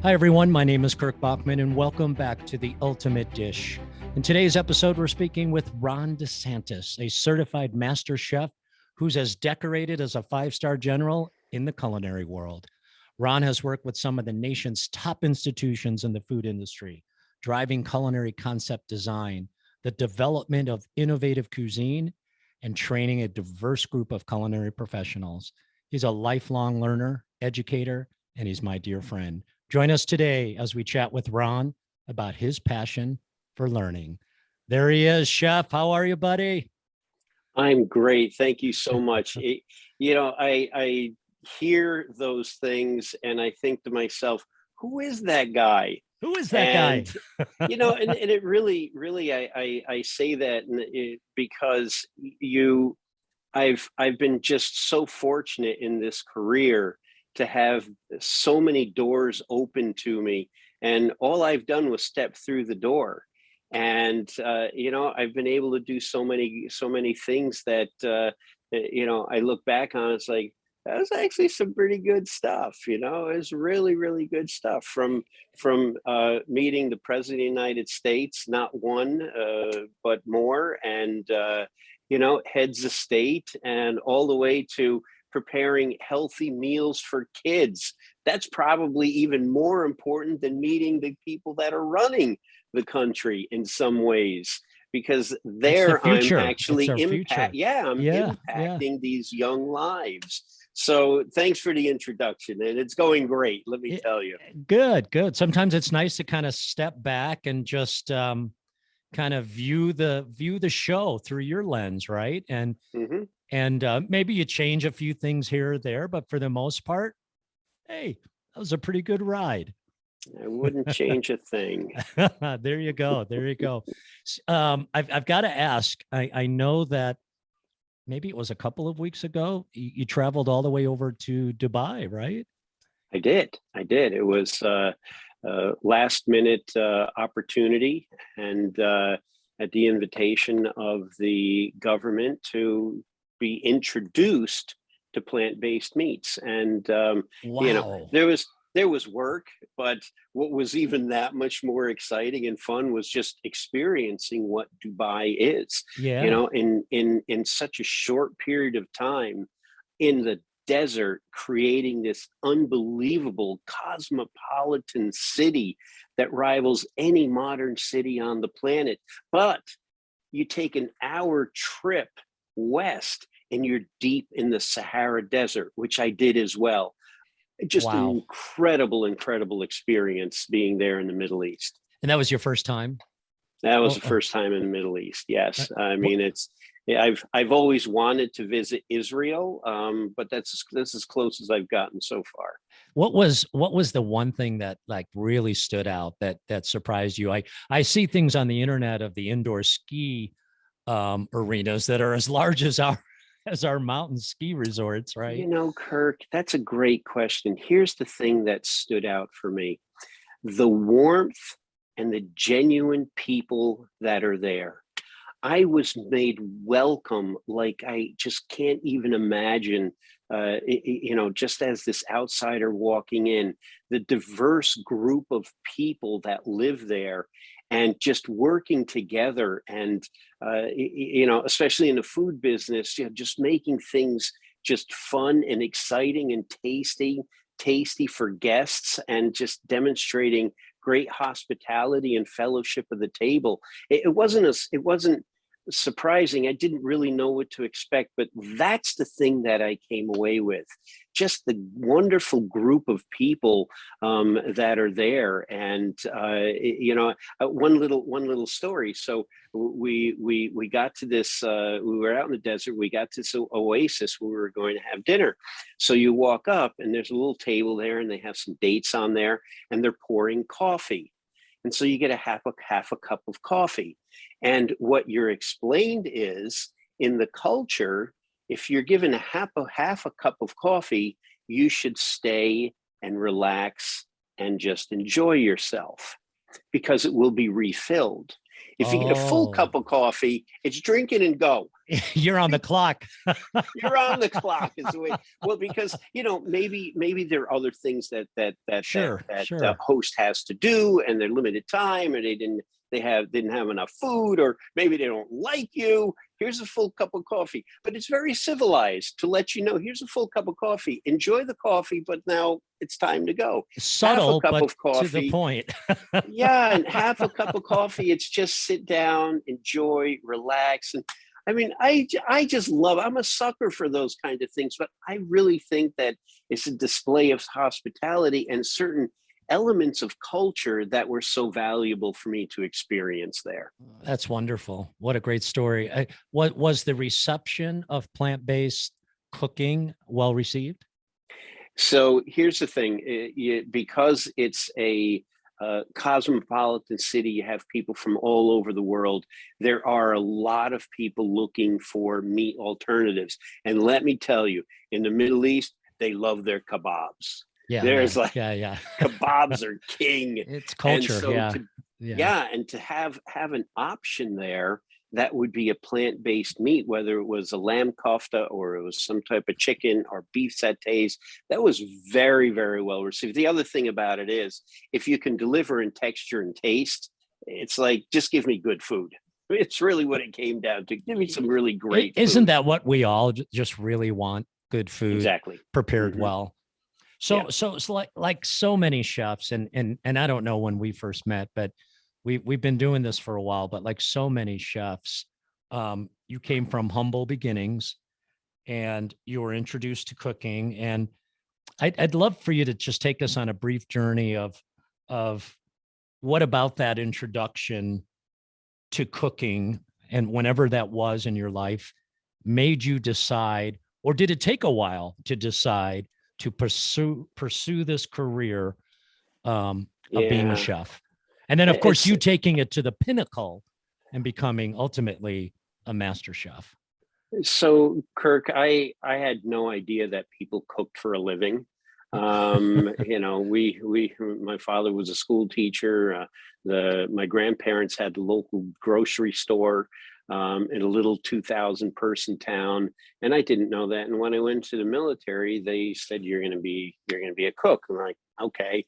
Hi, everyone. My name is Kirk Bachman, and welcome back to The Ultimate Dish. In today's episode, we're speaking with Ron DeSantis, a certified master chef who's as decorated as a five-star general in the culinary world. Ron has worked with some of the nation's top institutions in the food industry, driving culinary concept design, the development of innovative cuisine, and training a diverse group of culinary professionals. He's a lifelong learner, educator, and he's my dear friend. Join us today as we chat with Ron about his passion for learning. There he is, Chef. How are you, buddy? I'm great. Thank you so much. I hear those things and I think to myself, who is that guy? Who is that guy? And and it really, I say that because I've been just so fortunate in this career to have so many doors open to me, and all I've done was step through the door. And I've been able to do so many things that I look back on. It's like that was actually some pretty good stuff. It's really good stuff from meeting the president of the United States, not one but more, and heads of state, and all the way to preparing healthy meals for kids. That's probably even more important than meeting the people that are running the country in some ways, because there I'm actually impacting these young lives. So thanks for the introduction, and it's going great, let me tell you. Good. Sometimes it's nice to kind of step back and just kind of view the show through your lens, right? And maybe you change a few things here or there, but for the most part, hey, that was a pretty good ride. I wouldn't change a thing. There you go. I've got to ask. I know that maybe it was a couple of weeks ago you traveled all the way over to Dubai, right? I did. It was last minute opportunity, and at the invitation of the government to be introduced to plant-based meats. And wow. there was work, but what was even that much more exciting and fun was just experiencing what Dubai is. Yeah. In such a short period of time in the desert, creating this unbelievable cosmopolitan city that rivals any modern city on the planet. But you take an hour trip west and you're deep in the Sahara Desert, which I did as well. Just an incredible experience being there in the Middle East. And that was your first time? That was the first time in the Middle East. Yes. I mean, I've always wanted to visit Israel, but that's as close as I've gotten so far. What was the one thing that like really stood out that surprised you? I see things on the internet of the indoor ski arenas that are as large as our mountain ski resorts, right? Kirk, that's a great question. Here's the thing that stood out for me: the warmth and the genuine people that are there. I was made welcome like I just can't even imagine, just as this outsider walking in, the diverse group of people that live there and just working together, and, especially in the food business, just making things just fun and exciting and tasty for guests, and just demonstrating great hospitality and fellowship of the table. It wasn't surprising. I didn't really know what to expect, but that's the thing that I came away with. Just the wonderful group of people that are there, and one little story. So we got to this. We were out in the desert. We got to this oasis where we were going to have dinner. So you walk up, and there's a little table there, and they have some dates on there, and they're pouring coffee. And so you get a half a cup of coffee. And what you're explained is, in the culture, if you're given half a cup of coffee, you should stay and relax and just enjoy yourself, because it will be refilled. If you get a full cup of coffee, it's drink it and go. You're on the clock. You're on the clock is the way. Well, because maybe there are other things Sure, that sure. host has to do, and they're limited time, or didn't have enough food, or maybe they don't like you. Here's a full cup of coffee, but it's very civilized to let you know. Here's a full cup of coffee. Enjoy the coffee, but now it's time to go. Half a Subtle, cup but of to the coffee. point. Yeah, and half a cup of coffee. It's just sit down, enjoy, relax, and I mean, I just love. I'm a sucker for those kind of things, but I really think that it's a display of hospitality and certain elements of culture that were so valuable for me to experience there. That's wonderful. What a great story. What was the reception of plant-based cooking well received? So here's the thing: because it's a cosmopolitan city, you have people from all over the world. There are a lot of people looking for meat alternatives, and let me tell you, in the Middle East, they love their kebabs. Yeah, There's yeah, like yeah, yeah. kebabs are king, It's and culture. so Yeah, to yeah. yeah, and to have an option there that would be a plant-based meat, whether it was a lamb kofta or it was some type of chicken or beef satays, that was very, very well received. The other thing about it is, if you can deliver in texture and taste, it's like, just give me good food. It's really what it came down to. Give me some really great Isn't food. that what we all just really want? Good food Exactly. prepared Hmm. well. Yeah. So it's like so many chefs, and I don't know when we first met, but we've been doing this for a while. But like so many chefs, you came from humble beginnings, and you were introduced to cooking. And I'd love for you to just take us on a brief journey of what about that introduction to cooking, and whenever that was in your life, made you decide, or did it take a while to decide to pursue this career of being a Yeah. chef? And then, of course, It's you taking it to the pinnacle and becoming ultimately a master chef. So, Kirk, I had no idea that people cooked for a living. My father was a school teacher. My grandparents had the local grocery store in a little 2,000 person town, and I didn't know that. And when I went to the military, they said you're going to be a cook. I'm like, okay.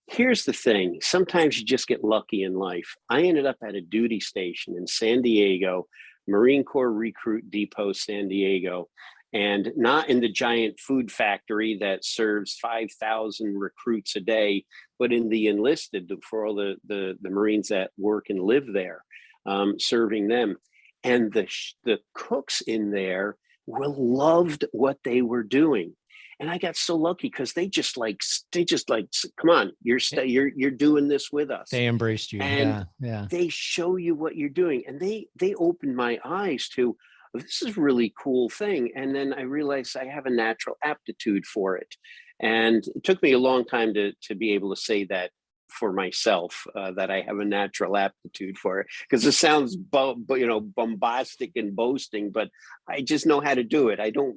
Here's the thing. Sometimes you just get lucky in life. I ended up at a duty station in San Diego, Marine Corps Recruit Depot, San Diego, and not in the giant food factory that serves 5,000 recruits a day, but in the enlisted for all the Marines that work and live there, serving them. And the cooks in there loved what they were doing, and I got so lucky because they just like, come on, you're doing this with us, They embraced you. and Yeah, yeah. they show you what you're doing, and they opened my eyes to, this is a really cool thing. And then I realized I have a natural aptitude for it, and it took me a long time to be able to say that for myself, that I have a natural aptitude for it, because it sounds bombastic and boasting, but I just know how to do it. I don't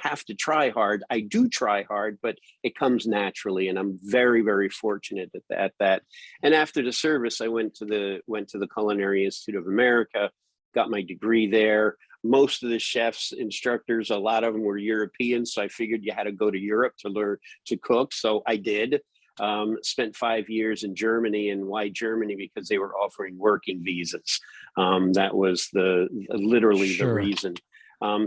have to try hard. I do try hard, but it comes naturally, and I'm very, very fortunate at that. And after the service, I went to the Culinary Institute of America, got my degree there. Most of the chefs, instructors, a lot of them were European, so I figured you had to go to Europe to learn to cook. So I did. Spent 5 years in Germany. And why Germany? Because they were offering working visas. That was literally the Sure. reason.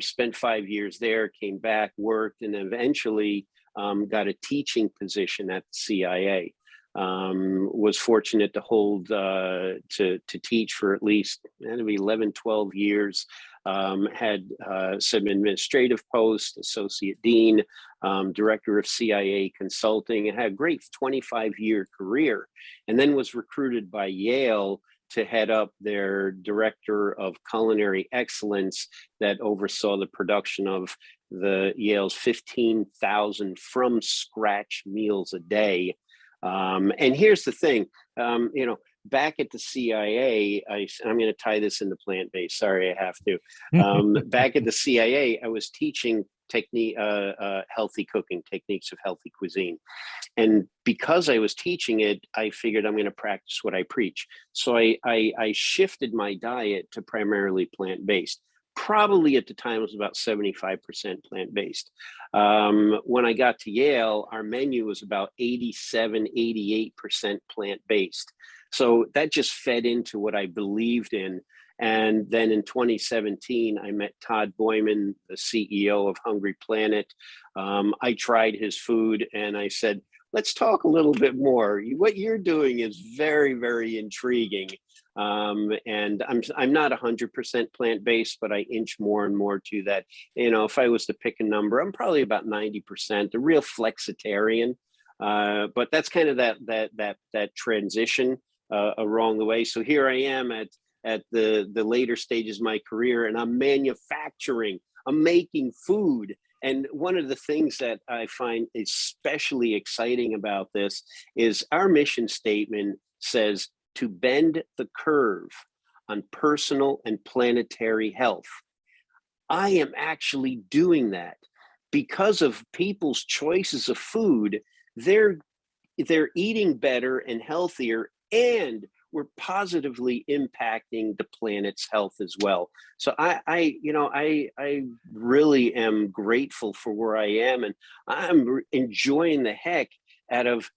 Spent 5 years there, came back, worked, and eventually got a teaching position at the CIA. Was fortunate to hold to teach for at least, it'll be 11, 12 years. Had some administrative posts, associate dean, director of CIA consulting, and had a great 25-year career. And then was recruited by Yale to head up their Director of Culinary Excellence that oversaw the production of the Yale's 15,000 from scratch meals a day. And here's the thing, back at the CIA, I'm going to tie this into plant-based. Sorry, I have to. Back at the CIA, I was teaching healthy cooking techniques of healthy cuisine. And because I was teaching it, I figured I'm going to practice what I preach. So I shifted my diet to primarily plant-based. probably at the time was about 75% plant-based. When I got to Yale, our menu was about 87, 88% plant-based. So that just fed into what I believed in. And then in 2017, I met Todd Boyman, the CEO of Hungry Planet. I tried his food and I said, let's talk a little bit more. What you're doing is very, very intriguing. And I'm not 100% plant-based, but I inch more and more to that. You know, if I was to pick a number, I'm probably about 90%, a real flexitarian. But that's kind of that transition along the way. So here I am at the later stages of my career, and I'm manufacturing, I'm making food. And one of the things that I find especially exciting about this is our mission statement says to bend the curve on personal and planetary health. I am actually doing that because of people's choices of food. They're eating better and healthier, and we're positively impacting the planet's health as well. So I really am grateful for where I am, and I'm enjoying the heck out of,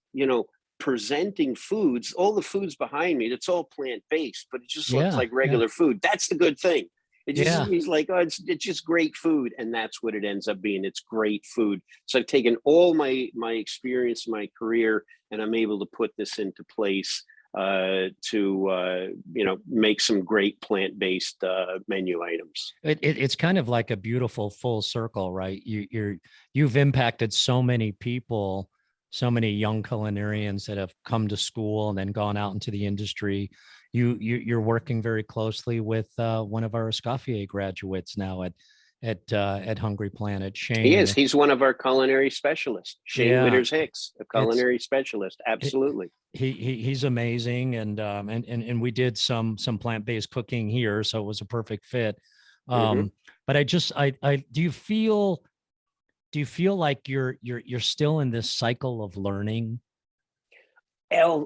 presenting foods. All the foods behind me, it's all plant-based, but it just looks like regular food. That's the good thing. It just means like, oh, it's just great food, and that's what it ends up being. It's great food. So I've taken all my experience, my career, and I'm able to put this into place to make some great plant-based menu items. It's kind of like a beautiful full circle, right? You've impacted so many people, so many young culinarians that have come to school and then gone out into the industry. You're working very closely with one of our Escoffier graduates now at Hungry Planet, Shane. He is. He's one of our culinary specialists. Shane Witters Hicks, a culinary specialist. Absolutely. He's amazing, and we did some plant-based cooking here, so it was a perfect fit. But I do you feel like you're still in this cycle of learning?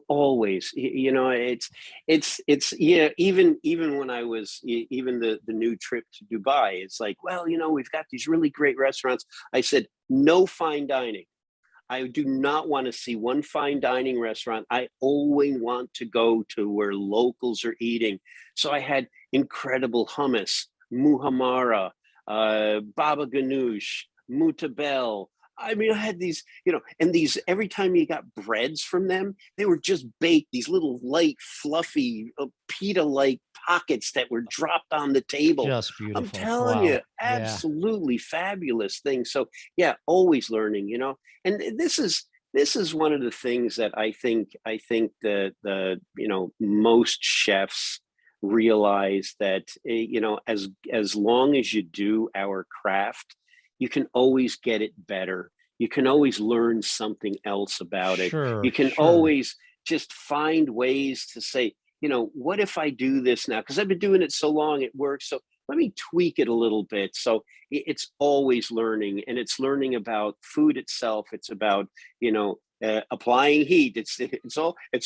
Always, it's even when I was, even the new trip to Dubai, it's like, well, we've got these really great restaurants. I said, no fine dining. I do not want to see one fine dining restaurant. I always want to go to where locals are eating. So I had incredible hummus, muhammara, baba ganoush, mutabel. I mean, I had these, and these, every time you got breads from them, they were just baked, these little light, fluffy, pita-like pockets that were dropped on the table. Just beautiful. I'm telling you, absolutely fabulous thing. So yeah, always learning, and this is one of the things that I think the most chefs realize that, as long as you do our craft, you can always get it better. You can always learn something else about it. You can always just find ways to say, what if I do this now? Because I've been doing it so long, it works. So let me tweak it a little bit. So it's always learning, and it's learning about food itself. It's about, applying heat. It's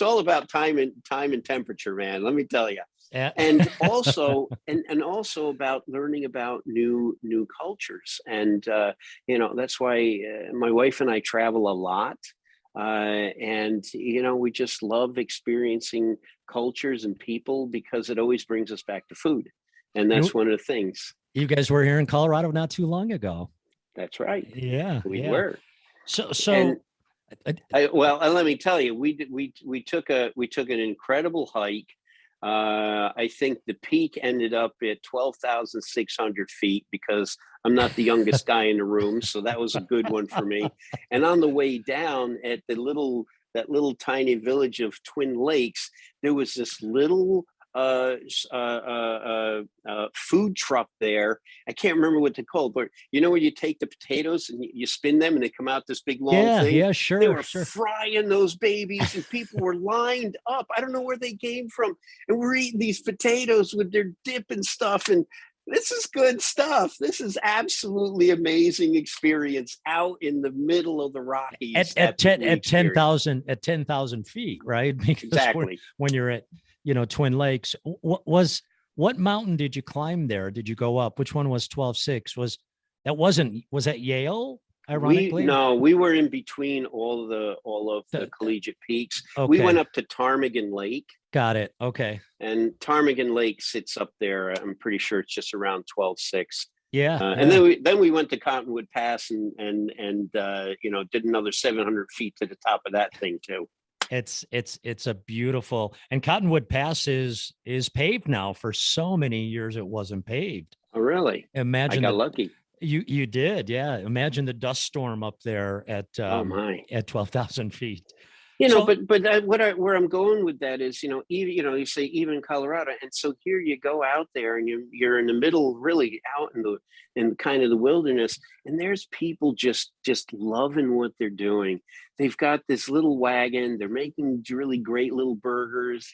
all about time and temperature, man. Let me tell you. Yeah. And also about learning about new cultures. And that's why my wife and I travel a lot. And we just love experiencing cultures and people, because it always brings us back to food. And that's one of the things. You guys were here in Colorado not too long ago. That's right. Yeah, we were. So. And let me tell you, we took an incredible hike. I think the peak ended up at 12,600 feet, because I'm not the youngest guy in the room. So that was a good one for me. And on the way down at that little tiny village of Twin Lakes, there was this little food truck there. I can't remember what they're called, but where you take the potatoes and you spin them and they come out this big long thing? Yeah, sure. They were frying those babies, and people were lined up. I don't know where they came from. And we're eating these potatoes with their dip and stuff. And this is good stuff. This is absolutely amazing experience out in the middle of the Rockies at 10,000 feet, right? Because exactly. when you're at Twin Lakes, was What mountain did you climb there? Did you go up? Which one was 12.6? Was that Yale? We Ironically, no, we were in between all of the the collegiate peaks. We went okay, up to Ptarmigan Lake, got it. Okay, and Ptarmigan Lake sits up there. I'm pretty sure it's just around 12.6. yeah, And yeah. then we went to Cottonwood Pass and did another 700 feet to the top of that thing too. It's a beautiful, and Cottonwood Pass is paved now. For so many years, it wasn't paved. Oh, really? I Imagine got the lucky. you did, yeah. Imagine the dust storm up there Oh my. at 12,000 feet. You know, So where I'm going with that is, even you say even Colorado, and so here you go out there, and you're in the middle, really out in kind of the wilderness, and there's people just loving what they're doing. They've got this little wagon. They're making really great little burgers.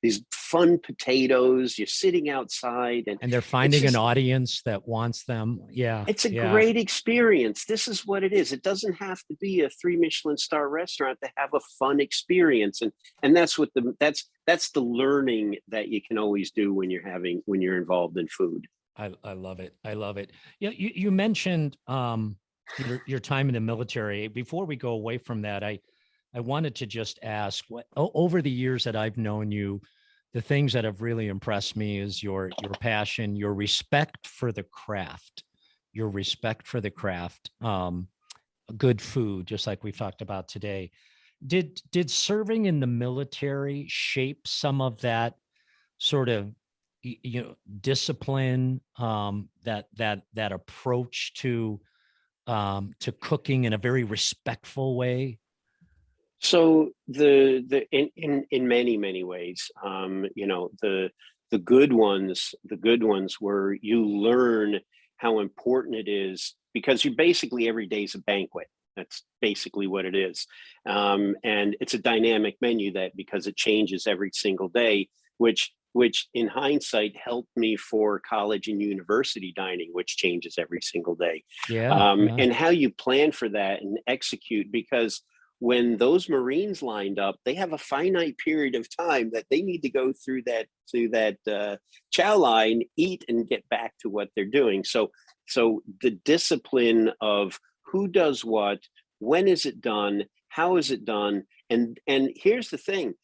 These fun potatoes. You're sitting outside, and and they're it's finding an just audience that wants them. Yeah, it's a yeah. great experience. This is what it is. It doesn't have to be a 3 Michelin star restaurant to have a fun experience. And that's the learning that you can always do when you're involved in food. I love it. I love it. Yeah, you mentioned your time in the military. Before we go away from that, I wanted to just ask what over the years that I've known you, the things that have really impressed me is your passion, your respect for the craft, your respect for the craft, good food, just like we've talked about today. Did serving in the military shape some of that sort of discipline, that approach to cooking in a very respectful way? So the in many ways, the good ones where you learn how important it is, because you basically every day is a banquet. That's basically what it is, and it's a dynamic menu that because it changes every single day, which in hindsight helped me for college and university dining, which changes every single day, Yeah, yeah. and how you plan for that and execute, because when those Marines lined up, they have a finite period of time that they need to go through that chow line, eat, and get back to what they're doing. So the discipline of who does what, when is it done, how is it done, and here's the thing.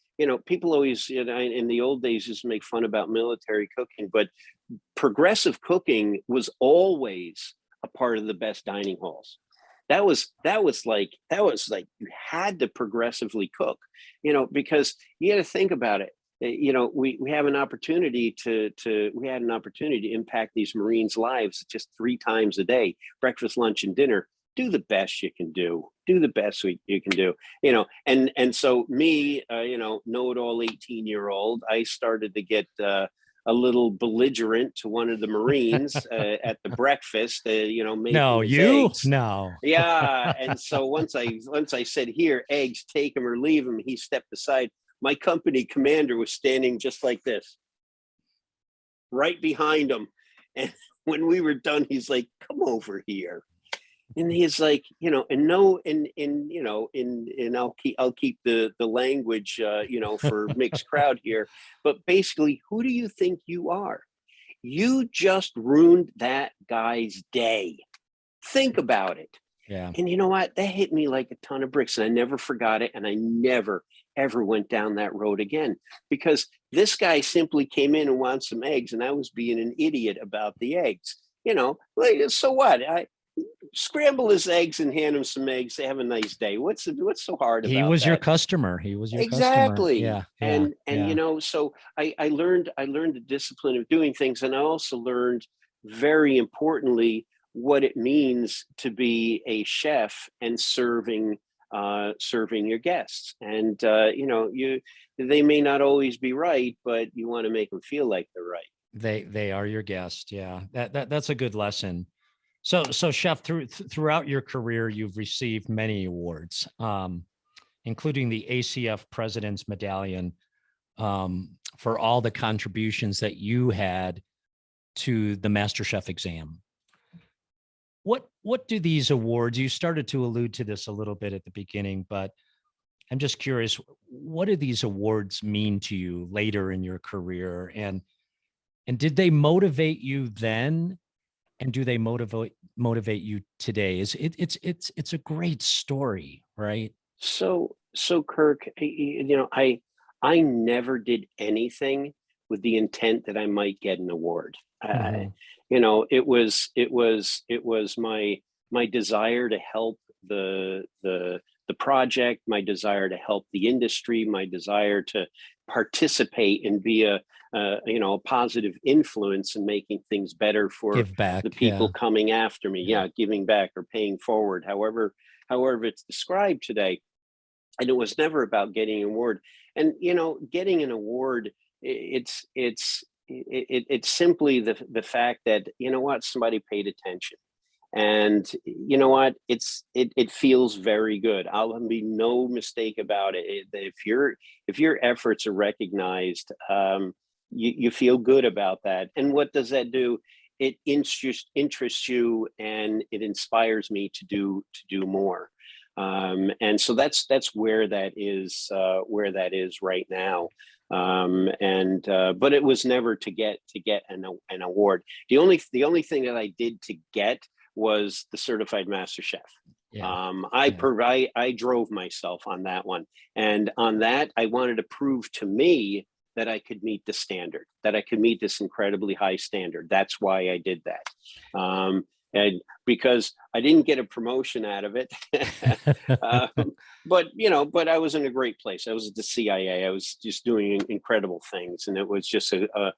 People always, in the old days, used to make fun about military cooking, but progressive cooking was always a part of the best dining halls. That was like you had to progressively cook, because you got to think about it. We have an opportunity we had an opportunity to impact these Marines' lives just 3 times a day: breakfast, lunch, and dinner. Do the best you can do. Do the best you can do. And so me, know-it-all 18-year-old, I started to get a little belligerent to one of the Marines at the breakfast, making No, his you eggs. no. Yeah, and so once I said, "Here, eggs, take them or leave them," he stepped aside. My company commander was standing just like this, right behind him, and when we were done, he's like, "Come over here." And he's like, and no, and I'll keep the language, for mixed crowd here, but basically, who do you think you are? You just ruined that guy's day. Think about it. Yeah. And you know what? That hit me like a ton of bricks, and I never forgot it, and I never ever went down that road again, because this guy simply came in and wanted some eggs, and I was being an idiot about the eggs. Like, so what? I scramble his eggs and hand him some eggs. Say, have a nice day. What's so hard He about was your that? customer. He was your customer. Exactly. Yeah, yeah, And yeah. so I learned the discipline of doing things, and I also learned, very importantly, what it means to be a chef and serving your guests. And you they may not always be right, but you want to make them feel like they're right. They are your guest. Yeah. That's a good lesson. So chef, throughout your career, you've received many awards, including the ACF President's Medallion, for all the contributions that you had to the MasterChef exam. What do these awards, you started to allude to this a little bit at the beginning, but I'm just curious, what do these awards mean to you later in your career? And And did they motivate you then? And do they motivate you today? It's a great story, right? So Kirk, I never did anything with the intent that I might get an award. Mhm. It was my desire to help the project, my desire to help the industry, my desire to participate and be a positive influence in making things better for Give the back. people Yeah. coming after me. Yeah. Yeah, giving back or paying forward, however it's described today. And it was never about getting an award. And getting an award, it's simply the fact that what, somebody paid attention. And you know what, it feels very good. I'll be no mistake about it. If your efforts are recognized, you feel good about that. And what does that do? It interests you, and it inspires me to do more. And so that's where that is right now. And but it was never to get an award. The only thing that I did to get was the certified master chef. Yeah. Yeah. I drove myself on that one, and on that I wanted to prove to me that I could meet the standard, that I could meet this incredibly high standard. That's why I did that. And because I didn't get a promotion out of it, um, but I was in a great place. I was at the CIA. I was just doing incredible things, and it was just a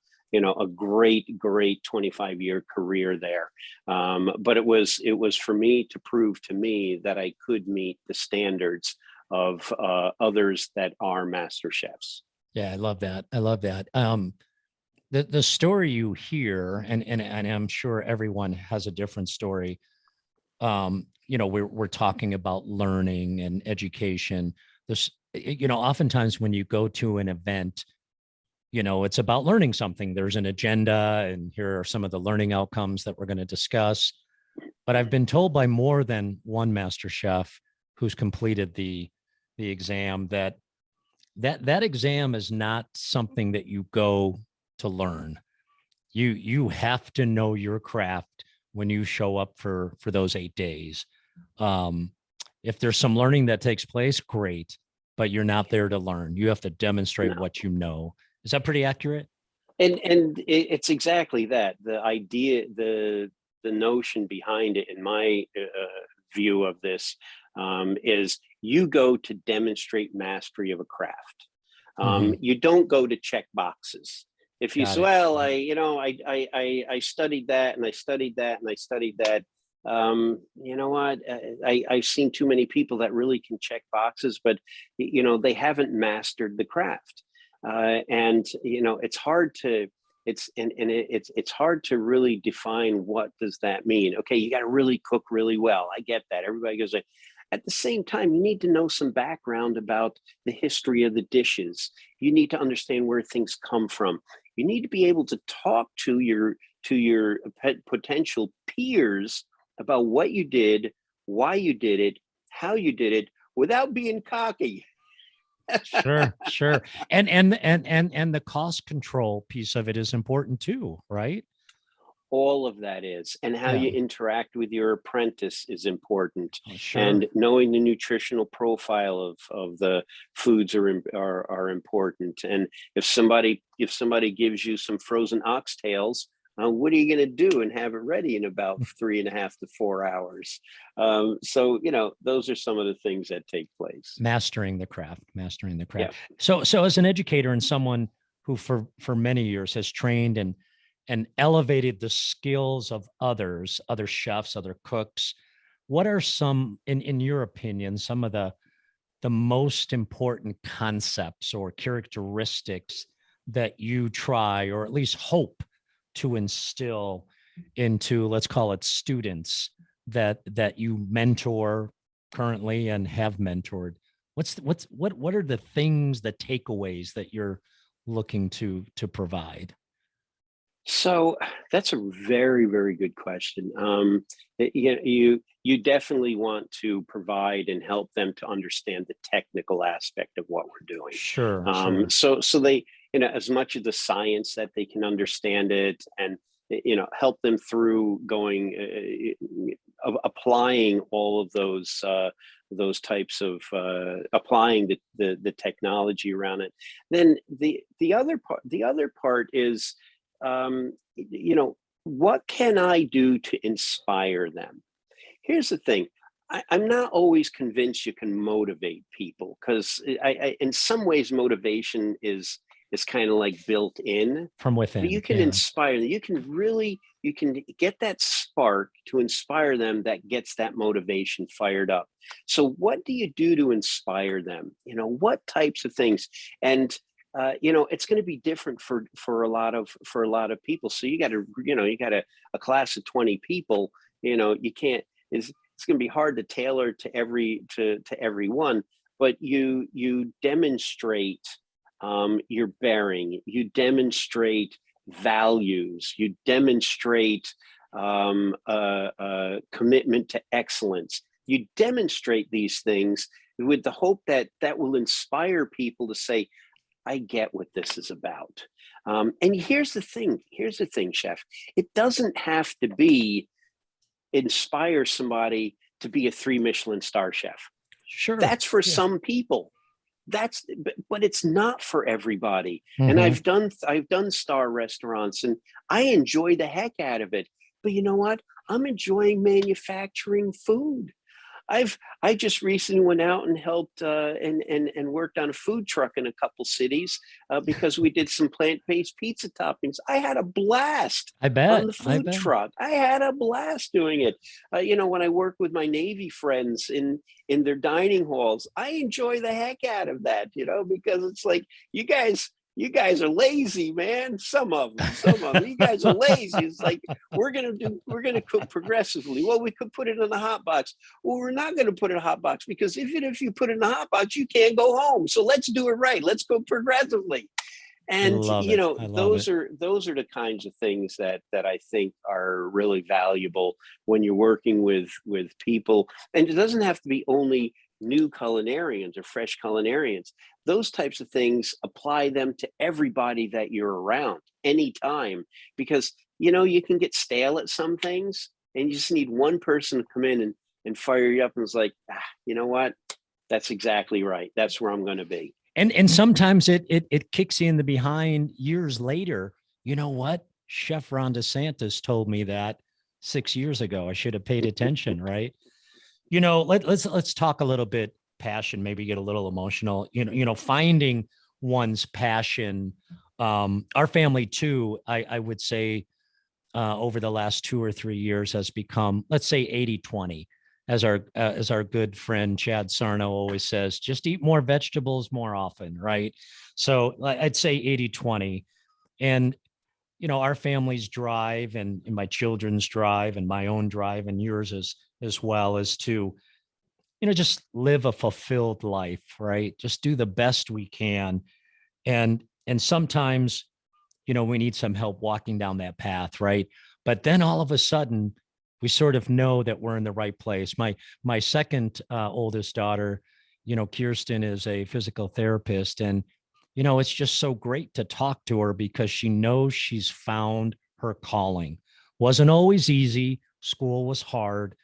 great 25-year career there. But it was for me to prove to me that I could meet the standards of others that are master chefs. Yeah, I love that. I love that. The story you hear, and I'm sure everyone has a different story. We're talking about learning and education. This, oftentimes when you go to an event, it's about learning something. There's an agenda, and here are some of the learning outcomes that we're going to discuss. But I've been told by more than one master chef who's completed the exam that exam is not something that you go to learn. You have to know your craft when you show up for those 8 days. Um, if there's some learning that takes place, great, but you're not there to learn. You have to demonstrate No. what you know. Is that pretty accurate? And it's exactly that. The idea, the notion behind it, in my view of this, is you go to demonstrate mastery of a craft. Hmm. You don't go to check boxes. If you Got say, it. well, Yeah. I studied that, and I studied that, and I studied that. You know what? I've seen too many people that really can check boxes, but they haven't mastered the craft. And it's hard to it's hard to really define what does that mean. Okay, you got to really cook really well. I get that. Everybody goes like, at the same time, you need to know some background about the history of the dishes. You need to understand where things come from. You need to be able to talk to your potential peers about what you did, why you did it, how you did it, without being cocky. Sure, sure. And the cost control piece of it is important too, right? All of that is, and how Yeah. you interact with your apprentice is important. Oh, And sure. knowing the nutritional profile of the foods are important. And if somebody gives you some frozen oxtails, what are you going to do and have it ready in about 3.5 to 4 hours? So those are some of the things that take place. Mastering the craft, mastering the Yeah. craft. So as an educator and someone who for many years has trained and elevated the skills of others, other chefs, other cooks, what are some, in your opinion, some of the most important concepts or characteristics that you try or at least hope to instill into, let's call it, students that you mentor currently and have mentored? What are the things, the takeaways that you're looking to provide? So that's a very, very good question. You definitely want to provide and help them to understand the technical aspect of what we're doing. Sure, sure. So as much of the science that they can understand it, and help them through going applying all of those types of applying the technology around it. Then the other part is, what can I do to inspire them? Here's the thing. I'm not always convinced you can motivate people, because in some ways motivation is kind of like built in, From but within. you can inspire them. You can get that spark to inspire them that gets that motivation fired up. So what do you do to inspire them? What types of things? And it's going to be different for a lot of people. So you got a class of 20 people. You can't. It's going to be hard to tailor to everyone. But you demonstrate your bearing. You demonstrate values. You demonstrate commitment to excellence. You demonstrate these things with the hope that will inspire people to say, I get what this is about. And here's the thing, Chef. It doesn't have to be inspire somebody to be a 3 Michelin star chef. Sure. That's for some people. But it's not for everybody. Mm-hmm. And I've done star restaurants, and I enjoy the heck out of it. But you know what? I'm enjoying manufacturing food. I just recently went out and helped and worked on a food truck in a couple cities because we did some plant-based pizza toppings. I had a blast. I bet. On the food truck. I had a blast doing it. When I work with my Navy friends in their dining halls, I enjoy the heck out of that. Because it's like, you guys are lazy, man. Some of them. You guys are lazy. It's like, we're gonna cook progressively. Well, we could put it in the hot box. Well, we're not gonna put it in a hot box, because even if you put it in the hot box, you can't go home. So let's do it right. Let's go progressively. And those are the kinds of things that I think are really valuable when you're working with people. And it doesn't have to be only new culinarians or fresh culinarians. Those types of things, apply them to everybody that you're around anytime, because you can get stale at some things, and you just need one person to come in and fire you up, and it's like, you know what, that's exactly right, that's where I'm going to be. And sometimes it kicks you in the behind years later. You know what? Chef Ron DeSantis told me that 6 years ago. I should have paid attention, right? Let's talk a little bit passion, maybe get a little emotional. Finding one's passion. Our family too, I would say, over the last 2 or 3 years has become, let's say, 80-20. As our good friend Chad Sarno always says, just eat more vegetables more often, right? So I'd say 80-20. And our family's drive, and my children's drive, and my own drive, and yours as well, is to just live a fulfilled life, right? Just do the best we can. And sometimes we need some help walking down that path, right? But then all of a sudden, we sort of know that we're in the right place. My second oldest daughter, Kirsten, is a physical therapist, and it's just so great to talk to her, because she knows she's found her calling. Wasn't always easy. School was hard,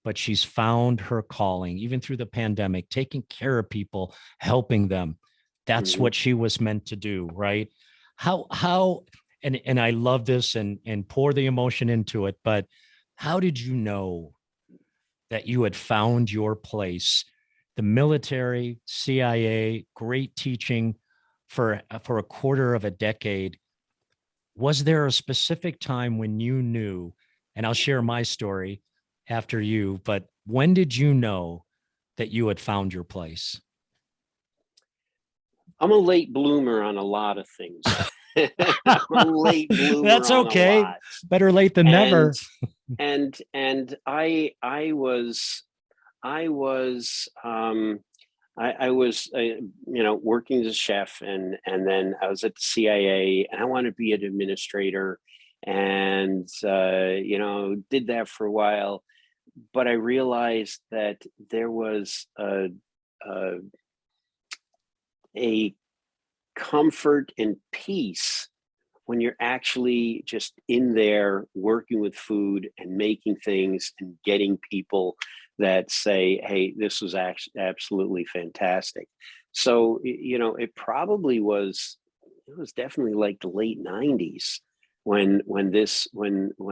but she's found her calling, even through the pandemic, taking care of people, helping them. That's Mm-hmm. what she was meant to do, right? How and I love this and pour the emotion into it, but how did you know that you had found your place? The military, CIA, great teaching for a quarter of a decade. Was there a specific time when you knew, and I'll share my story after you, but when did you know that you had found your place? I'm a late bloomer on a lot of things. I'm a late bloomer. That's okay. On a lot. Better late than never. And I was working as a chef, and then I was at the CIA, and I wanted to be an administrator, and did that for a while, but I realized that there was a comfort and peace when you're actually just in there working with food and making things and getting people that say, hey, this was actually absolutely fantastic. So, it probably it was definitely like the late 90s when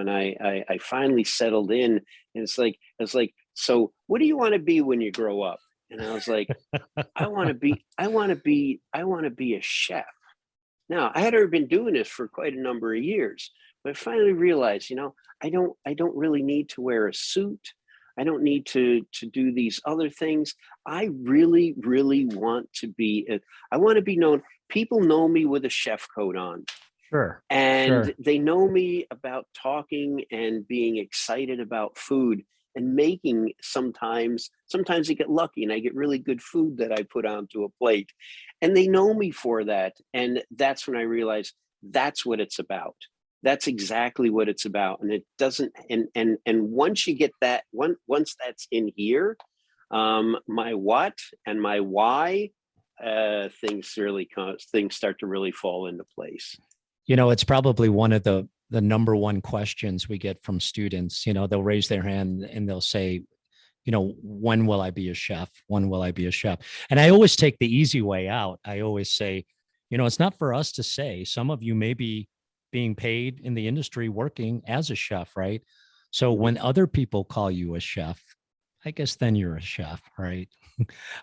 I finally settled in, and it's like, so what do you want to be when you grow up? And I was like, I want to be a chef. Now, I had already been doing this for quite a number of years, but I finally realized, I don't really need to wear a suit. I don't need to do these other things. I really, really want to be I want to be known. People know me with a chef coat on, Sure. and Sure. they know me about talking and being excited about food and making. Sometimes I get lucky and I get really good food that I put onto a plate, and they know me for that. And that's when I realized that's what it's about. That's exactly what it's about. And it doesn't, and once you get that once that's in here, my what and my why, things start to really fall into place. It's probably one of the number one questions we get from students. They'll raise their hand and they'll say, when will I be a chef? When will I be a chef? And I always take the easy way out. I always say, it's not for us to say. Some of you may be being paid in the industry working as a chef, right? So Mhm. when other people call you a chef, I guess then you're a chef, right?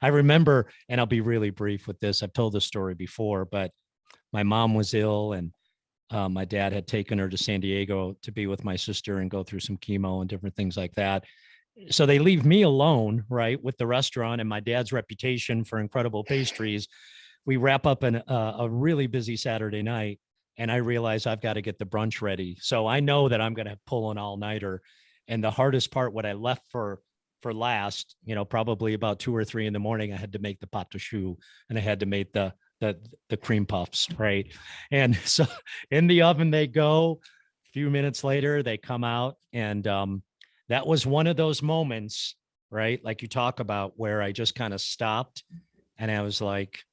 I remember, and I'll be really brief with this. I've told this story before, but my mom was ill, and my dad had taken her to San Diego to be with my sister and go through some chemo and different things like that. So they leave me alone, right, with the restaurant and my dad's reputation for incredible pastries. We wrap up a really busy Saturday night, and I realize I've got to get the brunch ready. So I know that I'm going to pull an all-nighter. And the hardest part, what I left for last, probably about 2 or 3 in the morning, I had to make the pâte de choux, and I had to make the cream puffs, right? And so in the oven they go. A few minutes later, they come out, and that was one of those moments, right? Like you talk about, where I just kind of stopped, and I was like,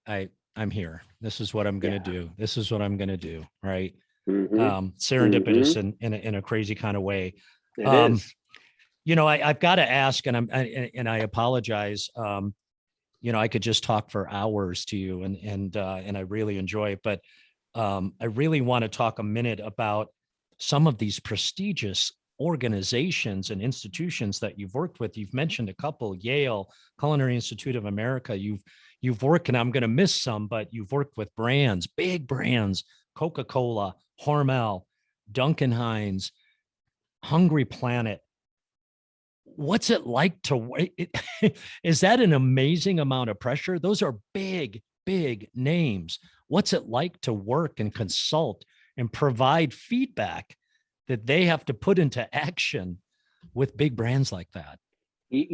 I'm here. This is what I'm going to Yeah. do. This is what I'm going to do. Right. Hmm. Serendipitous Hmm. in a crazy kind of way. It Um, is. I've got to ask, and I apologize. I could just talk for hours to you, and I really enjoy it, but I really want to talk a minute about some of these prestigious organizations and institutions that you've worked with. You've mentioned a couple: Yale, Culinary Institute of America. You've worked, and I'm going to miss some, but you've worked with brands, big brands: Coca-Cola, Hormel, Duncan Hines, Hungry Planet. What's it like to wait? Is that an amazing amount of pressure? Those are big, big names. What's it like to work and consult and provide feedback that they have to put into action with big brands like that? I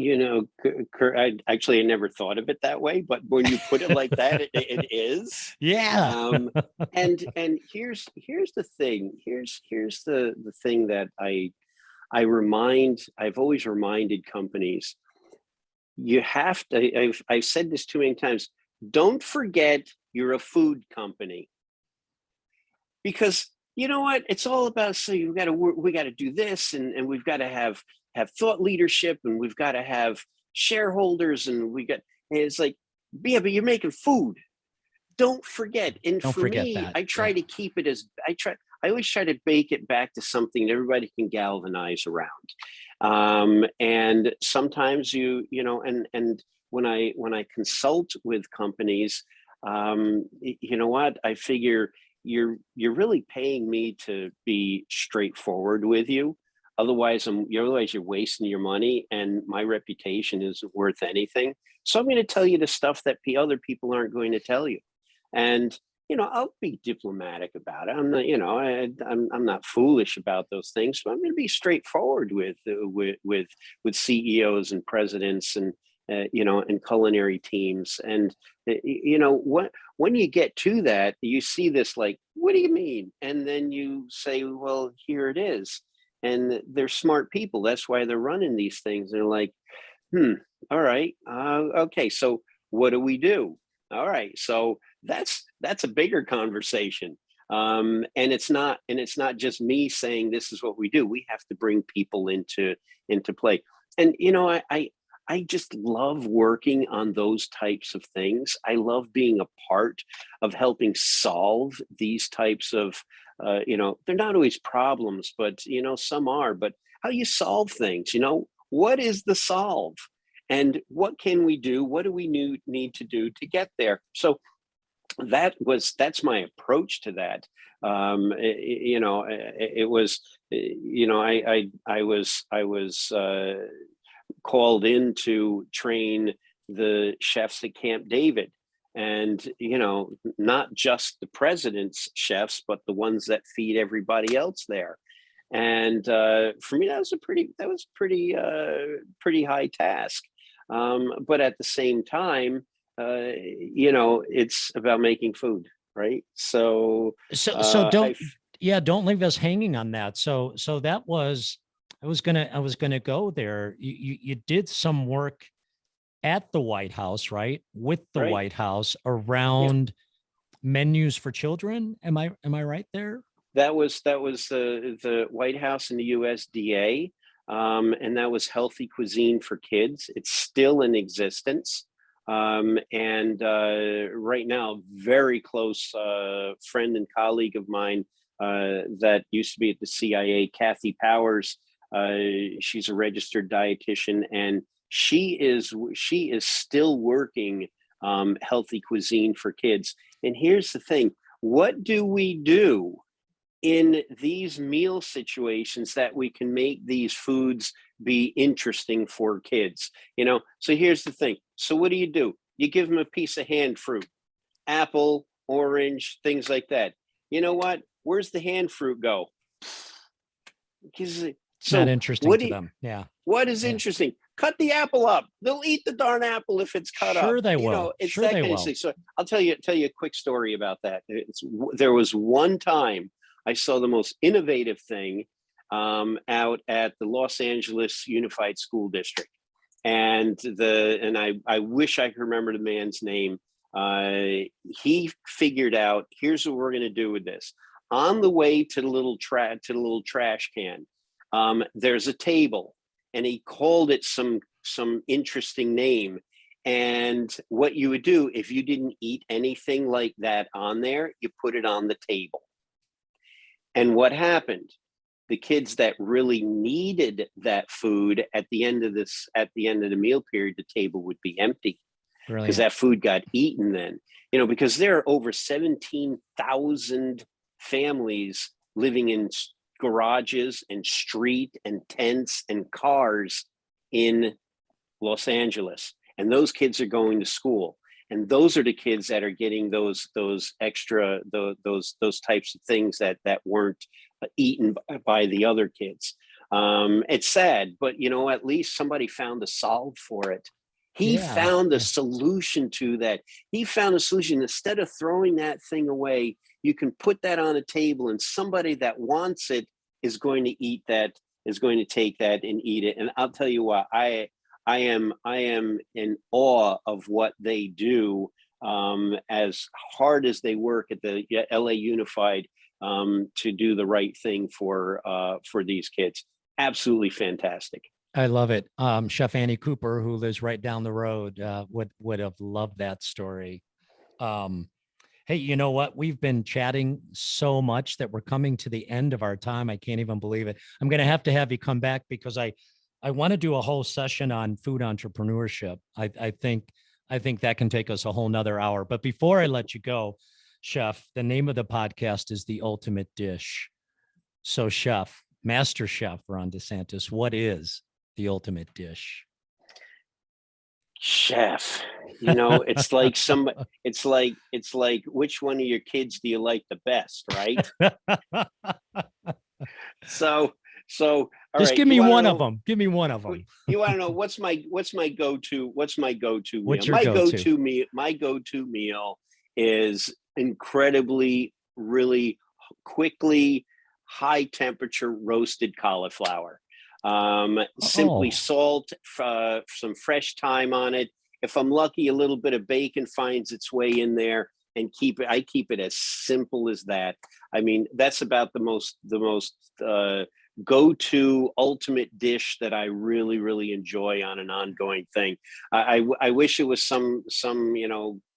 never thought of it that way, but when you put it like that, it is. Yeah. Um, and here's the thing. Here's the thing that I've always reminded companies. You have to. I've said this too many times. Don't forget you're a food company, because you know what, it's all about. So we got to do this, and we've got to have thought leadership, and we've got to have shareholders, and it's like, yeah, but you're making food. Don't forget. And Don't for forget me, that. Yeah. I always try to bake it back to something that everybody can galvanize around. And sometimes and when I consult with companies, you know what, I figure you're really paying me to be straightforward with you. Otherwise you're wasting your money, and my reputation isn't worth anything. So I'm going to tell you the stuff that other people aren't going to tell you. And I'll be diplomatic about it. I'm not, I'm not foolish about those things. But I'm going to be straightforward with CEOs and presidents, and culinary teams. And what when you get to that, you see this like, what do you mean? And then you say, well, here it is. And they're smart people. That's why they're running these things. They're like, all right, okay. So what do we do? All right. So that's a bigger conversation. And it's not just me saying this is what we do. We have to bring people into play. And I just love working on those types of things. I love being a part of helping solve these types of they're not always problems, but some are. But how do you solve things? What is the solve? And what can we do? What do we need to do to get there? So that's my approach to that. It was, I was called in to train the chefs at Camp David, and not just the president's chefs, but the ones that feed everybody else there. And for me, that was pretty high task. But at the same time, it's about making food, right? So So I don't leave us hanging on that. So that was, I was gonna go there. You did some work at the White House, right? With the right, White House yeah. around menus for children. Am I right there? That was the White House and the USDA, and that was healthy cuisine for kids. It's still in existence, and right now, very close friend and colleague of mine that used to be at the CIA, Kathy Powers. She's a registered dietitian, and she is still working healthy cuisine for kids. And here's the thing: what do we do in these meal situations that we can make these foods be interesting for kids? So here's the thing. So what do? You give them a piece of hand fruit, apple, orange, things like that. You know what? Where's the hand fruit go? It's not So interesting what to do you, them. Yeah. what is Yeah. interesting? Cut the apple up. They'll eat the darn apple if it's cut up. Sure they will. It's Sure that they kind of will. thing. So I'll tell you a quick story about that. There was one time I saw the most innovative thing out at the Los Angeles Unified School District, and I wish I could remember the man's name. He figured out, here's what we're going to do with this. On the way to the little trash can, there's a table, and he called it some interesting name. And what you would do if you didn't eat anything like that on there, you put it on the table. And what happened? The kids that really needed that food at the end of the meal period, the table would be empty because Brilliant. that food got eaten then. Because there are over 17,000 families living in garages and street and tents and cars in Los Angeles, and those kids are going to school, and those are the kids that are getting those extra those types of things that weren't eaten by the other kids. It's sad, but at least somebody found a solve for it. He Yeah. found a Yeah. solution to that. He found a solution. Instead of throwing that thing away, you can put that on a table, and somebody that wants it is going to eat that, is going to take that and eat it. And I'll tell you what, I am in awe of what they do, as hard as they work at the LA Unified, to do the right thing for these kids. Absolutely fantastic. I love it. Chef Annie Cooper, who lives right down the road, would have loved that story. Um, hey, you know what? We've been chatting so much that we're coming to the end of our time. I can't even believe it. I'm going to have you come back because I want to do a whole session on food entrepreneurship. I think that can take us a whole nother hour. But before I let you go, Chef, the name of the podcast is The Ultimate Dish. So, Chef, Master Chef Ron DeSantis, what is the ultimate dish? Chef, it's like which one of your kids do you like the best, right? So so all Just right, give you me want to one of know them. Give me one of them. you want to know what's my go-to meal. What's your go-to? My go-to meal is incredibly, really quickly, high temperature roasted cauliflower. Simply Oh, salt, some fresh thyme on it, if I'm lucky, a little bit of bacon finds its way in there, and I keep it as simple as that. I mean, that's about the most go-to ultimate dish that I really, really enjoy on an ongoing thing. I wish it was some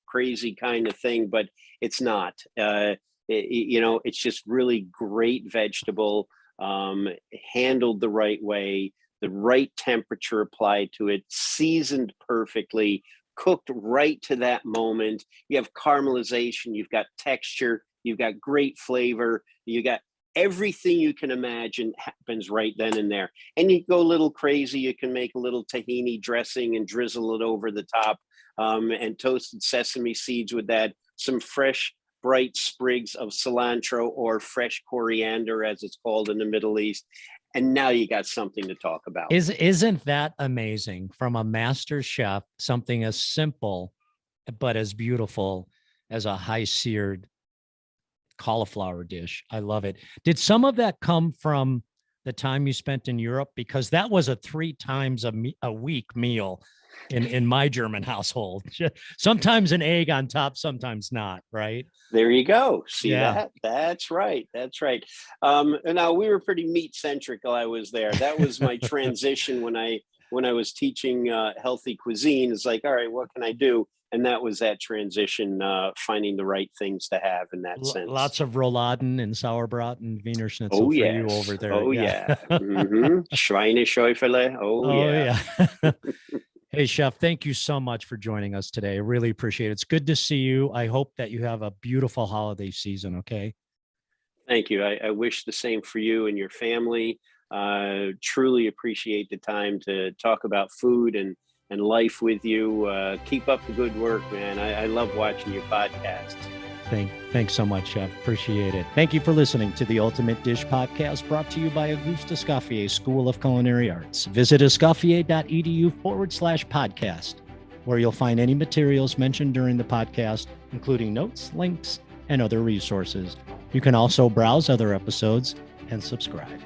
crazy kind of thing, but it's not. It's just really great vegetable, handled the right way, the right temperature applied to it, seasoned perfectly, cooked right to that moment. You have caramelization, you've got texture, you've got great flavor, you got everything you can imagine happens right then and there. And you go a little crazy, you can make a little tahini dressing and drizzle it over the top, and toasted sesame seeds with that, some fresh bright sprigs of cilantro, or fresh coriander as it's called in the Middle East. And now you got something to talk about. Isn't that amazing? From a master chef, something as simple but as beautiful as a high seared cauliflower dish. I love it. Did some of that come from the time you spent in Europe? Because that was a 3 times a week meal in my German household. Sometimes an egg on top, sometimes not, right? There you go. See Yeah. that? That's right. That's right. Now we were pretty meat centric while I was there. That was my transition when I was teaching healthy cuisine. It's like, all right, what can I do? And that was that transition, finding the right things to have in that sense. Lots of Rouladen and Sauerbraten and Wiener Schnitzel for you over there. Oh, yeah. Mm-hmm. Schweineschäufele. Oh, yeah. Hey, Chef, thank you so much for joining us today. I really appreciate it. It's good to see you. I hope that you have a beautiful holiday season, okay? Thank you. I wish the same for you and your family. Truly appreciate the time to talk about food and life with you. Keep up the good work, man. I love watching your podcasts. Thanks so much, Chef. Appreciate it. Thank you for listening to the Ultimate Dish Podcast, brought to you by Auguste Escoffier School of Culinary Arts. Visit escoffier.edu/podcast, where you'll find any materials mentioned during the podcast, including notes, links, and other resources. You can also browse other episodes and subscribe.